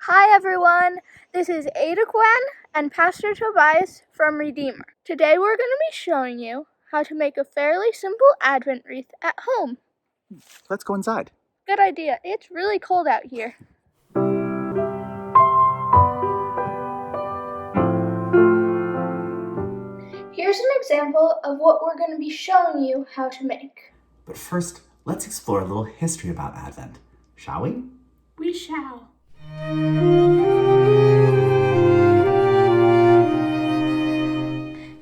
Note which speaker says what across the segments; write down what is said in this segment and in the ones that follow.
Speaker 1: Hi everyone, this is Gwynne and Pastor Tobias from Redeemer. Today we're going to be showing you how to make a fairly simple Advent wreath at home.
Speaker 2: Let's go inside.
Speaker 1: Good idea, it's really cold out here. Here's an example of what we're going to be showing you how to make.
Speaker 2: But first, let's explore a little history about Advent, shall we?
Speaker 1: We shall.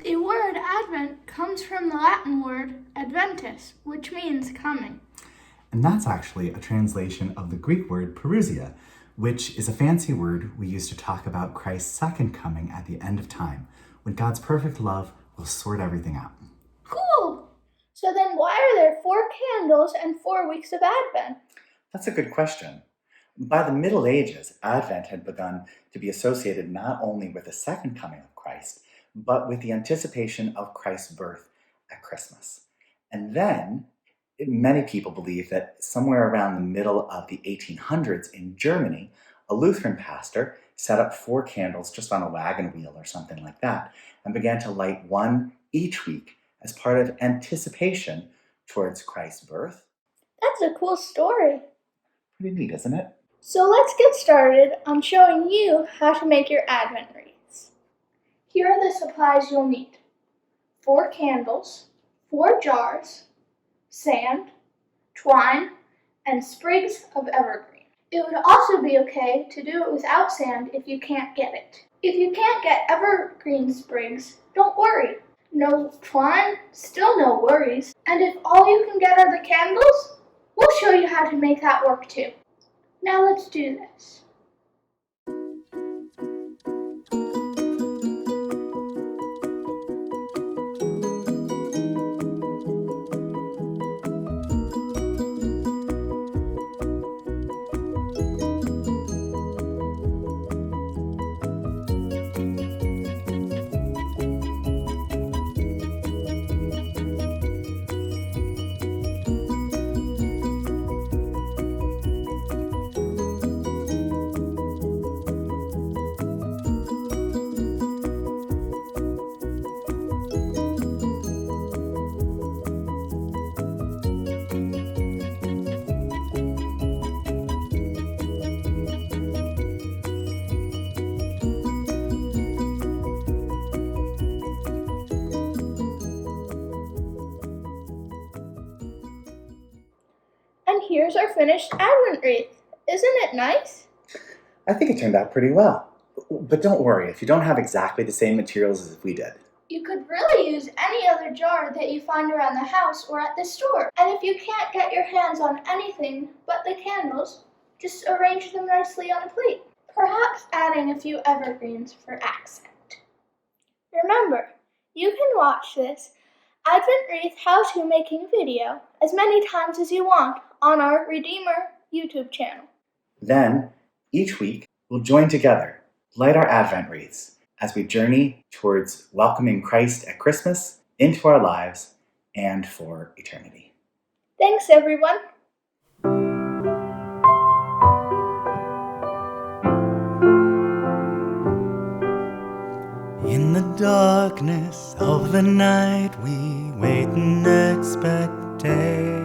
Speaker 1: The word Advent comes from the Latin word adventus, which means coming.
Speaker 2: And that's actually a translation of the Greek word parousia, which is a fancy word we use to talk about Christ's second coming at the end of time, when God's perfect love will sort everything out.
Speaker 1: Cool! So then why are there 4 candles and 4 weeks of Advent?
Speaker 2: That's a good question. By the Middle Ages, Advent had begun to be associated not only with the second coming of Christ, but with the anticipation of Christ's birth at Christmas. And then, many people believe that somewhere around the middle of the 1800s in Germany, a Lutheran pastor set up 4 candles just on a wagon wheel or something like that, and began to light one each week as part of anticipation towards Christ's birth.
Speaker 1: That's a cool story.
Speaker 2: Pretty neat, isn't it?
Speaker 1: So let's get started on showing you how to make your Advent wreaths. Here are the supplies you'll need. 4 candles, 4 jars, sand, twine, and sprigs of evergreen. It would also be okay to do it without sand if you can't get it. If you can't get evergreen sprigs, don't worry. No twine, still no worries. And if all you can get are the candles, we'll show you how to make that work too. Now let's do this. And here's our finished Advent wreath. Isn't it nice?
Speaker 2: I think it turned out pretty well. But don't worry, if you don't have exactly the same materials as if we did.
Speaker 1: You could really use any other jar that you find around the house or at the store. And if you can't get your hands on anything but the candles, just arrange them nicely on a plate, perhaps adding a few evergreens for accent. Remember, you can watch this Advent Wreath how-to making video as many times as you want on our Redeemer YouTube channel.
Speaker 2: Then, each week, we'll join together, light our Advent wreaths as we journey towards welcoming Christ at Christmas into our lives and for eternity.
Speaker 1: Thanks, everyone.
Speaker 3: In the darkness of the night we wait in expectation.